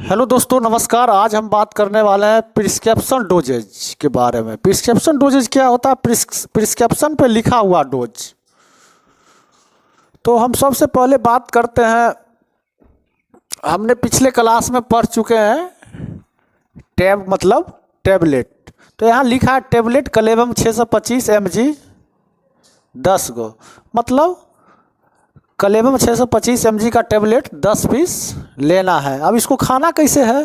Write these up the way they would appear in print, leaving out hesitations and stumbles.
Hello दोस्तों, नमस्कार। आज हम बात करने वाले हैं प्रिस्क्रिप्शन डोजेज के बारे में। प्रिस्क्रिप्शन डोजेज क्या होता है? प्रिस्क्रिप्शन पे लिखा हुआ डोज। तो हम सबसे पहले बात करते हैं, हमने पिछले क्लास में पढ़ चुके हैं टैब मतलब टैबलेट। तो यहाँ लिखा है टैबलेट कलेबम 625 mg 10 गो, मतलब कलेबम 625 mg का टैबलेट 10 पीस लेना है। अब इसको खाना कैसे है?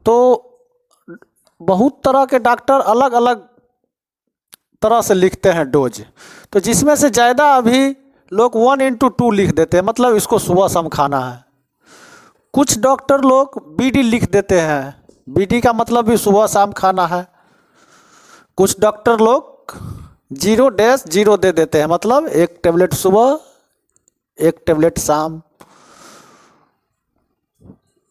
तो बहुत तरह के डॉक्टर अलग अलग तरह से लिखते हैं डोज। तो जिसमें से ज़्यादा अभी लोग 1/2 लिख देते हैं, मतलब इसको सुबह शाम खाना है। कुछ डॉक्टर लोग BD लिख देते हैं, BD का मतलब भी सुबह शाम खाना है। कुछ डॉक्टर लोग 0-0 दे देते हैं, मतलब एक टैबलेट सुबह एक टैबलेट शाम।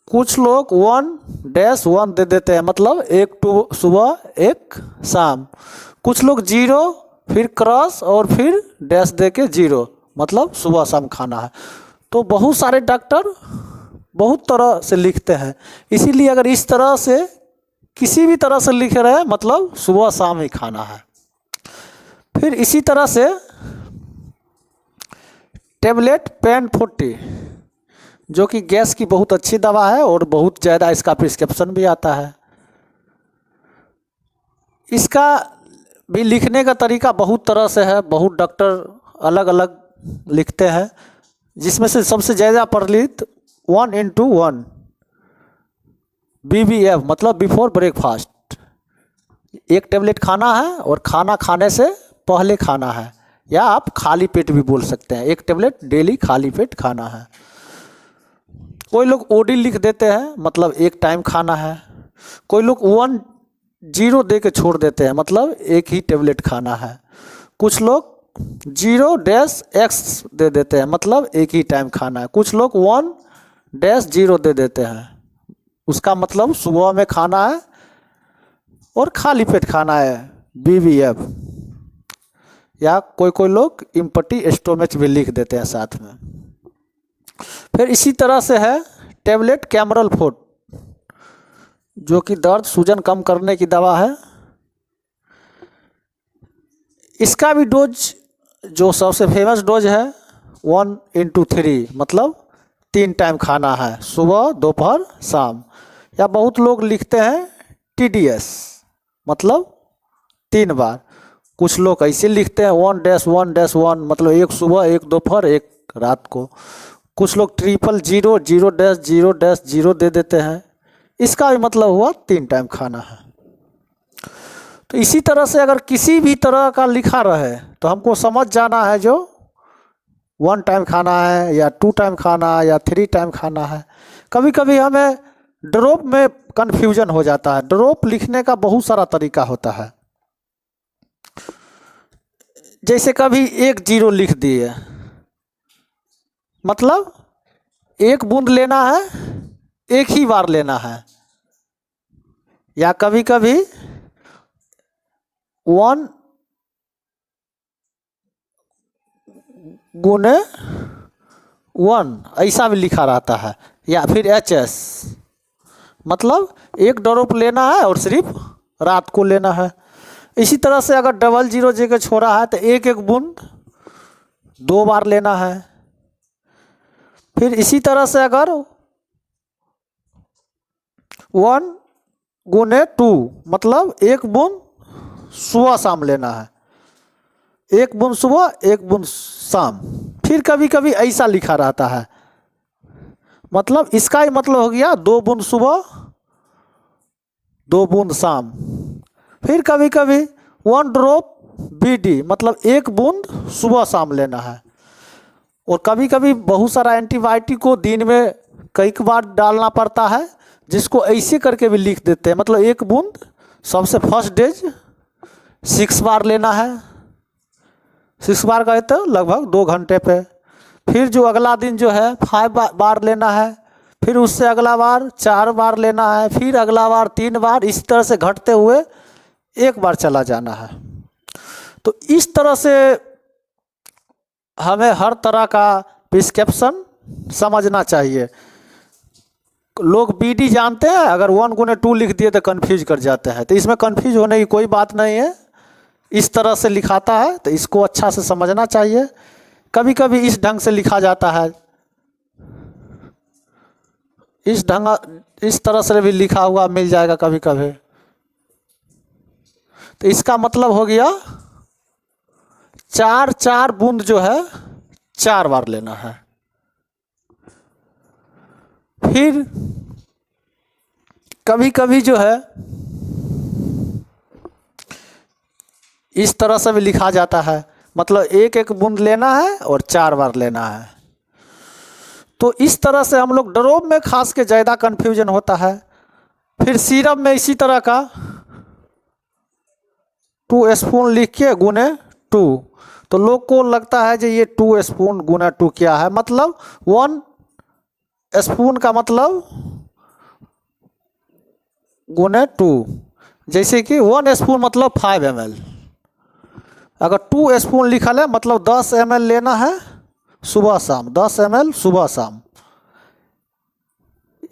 कुछ लोग 1-1 दे देते हैं, मतलब एक सुबह एक शाम। कुछ लोग 0 फिर क्रॉस और फिर डैश दे के 0, मतलब सुबह शाम खाना है। तो बहुत सारे डॉक्टर बहुत तरह से लिखते हैं, इसीलिए अगर इस तरह से किसी भी तरह से लिख रहे हैं, मतलब सुबह शाम ही खाना है। फिर इसी तरह से टैबलेट पेन 40, जो कि गैस की बहुत अच्छी दवा है और बहुत ज़्यादा इसका प्रिस्क्रिप्शन भी आता है। इसका भी लिखने का तरीका बहुत तरह से है, बहुत डॉक्टर अलग अलग लिखते हैं। जिसमें से सबसे ज़्यादा प्रचलित 1/1 BBF, मतलब बिफोर ब्रेकफास्ट। एक टैबलेट खाना है और खाना खाने से पहले खाना है, या आप खाली पेट भी बोल सकते हैं। एक टैबलेट डेली खाली पेट खाना है। कोई लोग OD लिख देते हैं, मतलब एक टाइम खाना है। कोई लोग 1-0 दे के छोड़ देते हैं, मतलब एक ही टैबलेट खाना है। कुछ लोग 0-X दे देते हैं, मतलब एक ही टाइम खाना है। कुछ लोग 1-0 दे देते हैं, उसका मतलब सुबह में खाना है और खाली पेट खाना है, BBF। या कोई लोग इम्पटी स्टोमच भी लिख देते हैं साथ में। फिर इसी तरह से है टैबलेट कैमरल 4, जो कि दर्द सूजन कम करने की दवा है। इसका भी डोज जो सबसे फेमस डोज है 1/3, मतलब 3 टाइम खाना है, सुबह दोपहर शाम। या बहुत लोग लिखते हैं TDS, मतलब 3 बार। कुछ लोग ऐसे लिखते हैं 1-1-1, मतलब एक सुबह एक दोपहर एक रात को। कुछ लोग 000 0-0 दे देते हैं, इसका भी मतलब हुआ 3 टाइम खाना है। तो इसी तरह से अगर किसी भी तरह का लिखा रहे तो हमको समझ जाना है जो 1 टाइम खाना है या 2 टाइम खाना है या 3 टाइम खाना है। कभी कभी हमें ड्रॉप में कन्फ्यूजन हो जाता है। ड्रॉप लिखने का बहुत सारा तरीका होता है। जैसे कभी 1-0 लिख दिए, मतलब एक बूंद लेना है, एक ही बार लेना है। या कभी कभी 1/1 ऐसा भी लिखा रहता है। या फिर HS, मतलब एक ड्रॉप लेना है और सिर्फ रात को लेना है। इसी तरह से अगर 0-0 जगह छोड़ा है तो एक बूंद 2 बार लेना है। फिर इसी तरह से अगर 1/2, मतलब एक बूंद सुबह शाम लेना है, एक बूंद सुबह एक बूंद शाम। फिर कभी कभी ऐसा लिखा रहता है, मतलब इसका ही मतलब हो गया 2 बूंद सुबह 2 बूंद शाम। फिर कभी कभी 1 ड्रॉप BD, मतलब एक बूंद सुबह शाम लेना है। और कभी कभी बहुत सारा एंटीबायोटिक को दिन में कई बार डालना पड़ता है, जिसको ऐसे करके भी लिख देते हैं, मतलब एक बूंद सबसे फर्स्ट डेज 6 बार लेना है। 6 बार गए तो लगभग 2 घंटे पे। फिर जो अगला दिन जो है 5 बार लेना है। फिर उससे अगला बार 4 बार लेना है। फिर अगला बार 3 बार, इस तरह से घटते हुए 1 बार चला जाना है। तो इस तरह से हमें हर तरह का प्रिस्क्रिप्शन समझना चाहिए। लोग BD जानते हैं, अगर 1 × 2 लिख दिए तो कन्फ्यूज कर जाते हैं। तो इसमें कन्फ्यूज होने की कोई बात नहीं है, इस तरह से लिखाता है, तो इसको अच्छा से समझना चाहिए। कभी कभी इस ढंग से लिखा जाता है, इस तरह से भी लिखा हुआ मिल जाएगा कभी कभी। तो इसका मतलब हो गया 4 बूंद जो है 4 बार लेना है। फिर कभी कभी जो है इस तरह से भी लिखा जाता है, मतलब 1 बूंद लेना है और 4 बार लेना है। तो इस तरह से हम लोग ड्रॉप में खास के ज़्यादा कन्फ्यूजन होता है। फिर सिरप में इसी तरह का 2 स्पून लिख के गुने 2, तो लोग को लगता है कि ये 2 स्पून गुना 2 क्या है, मतलब 1 स्पून का मतलब गुने 2, जैसे कि 1 स्पून मतलब 5 ml। अगर 2 स्पून लिखा है मतलब 10 ml लेना है सुबह शाम, 10 ml सुबह शाम।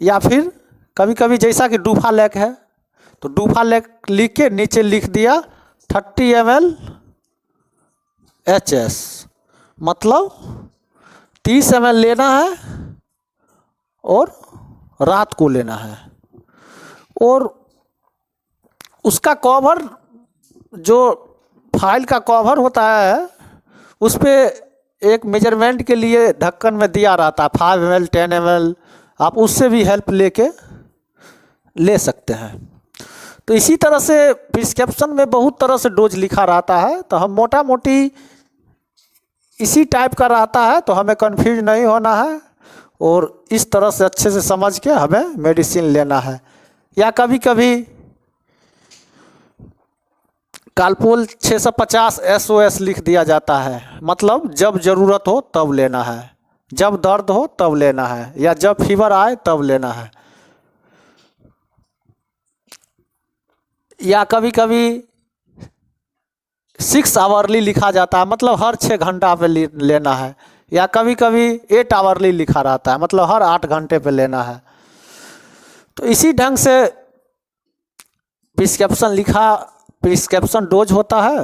या फिर कभी कभी जैसा कि डूफा लेक है, तो डूफा लेक लिख के नीचे लिख दिया 30 ml HS, मतलब 30 ml लेना है और रात को लेना है। और उसका कवर, जो फाइल का कवर होता है, उस पर एक मेजरमेंट के लिए ढक्कन में दिया रहता है 5 ml 10 ml, आप उससे भी हेल्प लेके ले सकते हैं। तो इसी तरह से प्रिस्क्रिप्शन में बहुत तरह से डोज लिखा रहता है, तो हम मोटा मोटी इसी टाइप का रहता है, तो हमें कंफ्यूज नहीं होना है और इस तरह से अच्छे से समझ के हमें मेडिसिन लेना है। या कभी कभी कालपोल 650 SOS लिख दिया जाता है, मतलब जब ज़रूरत हो तब लेना है, जब दर्द हो तब लेना है, या जब फीवर आए तब लेना है। या कभी कभी 6 आवरली लिखा जाता है, मतलब हर 6 घंटा पे लेना है। या कभी कभी 8 आवरली लिखा रहता है, मतलब हर 8 घंटे पे लेना है। तो इसी ढंग से प्रिस्क्रिप्शन डोज होता है।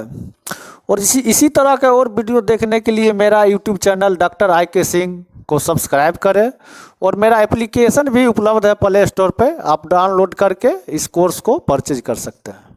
और इसी तरह के और वीडियो देखने के लिए मेरा YouTube channel doctor IK Singh को सब्सक्राइब करें। और मेरा एप्लीकेशन भी उपलब्ध है प्ले स्टोर पे, आप डाउनलोड करके इस कोर्स को परचेज कर सकते हैं।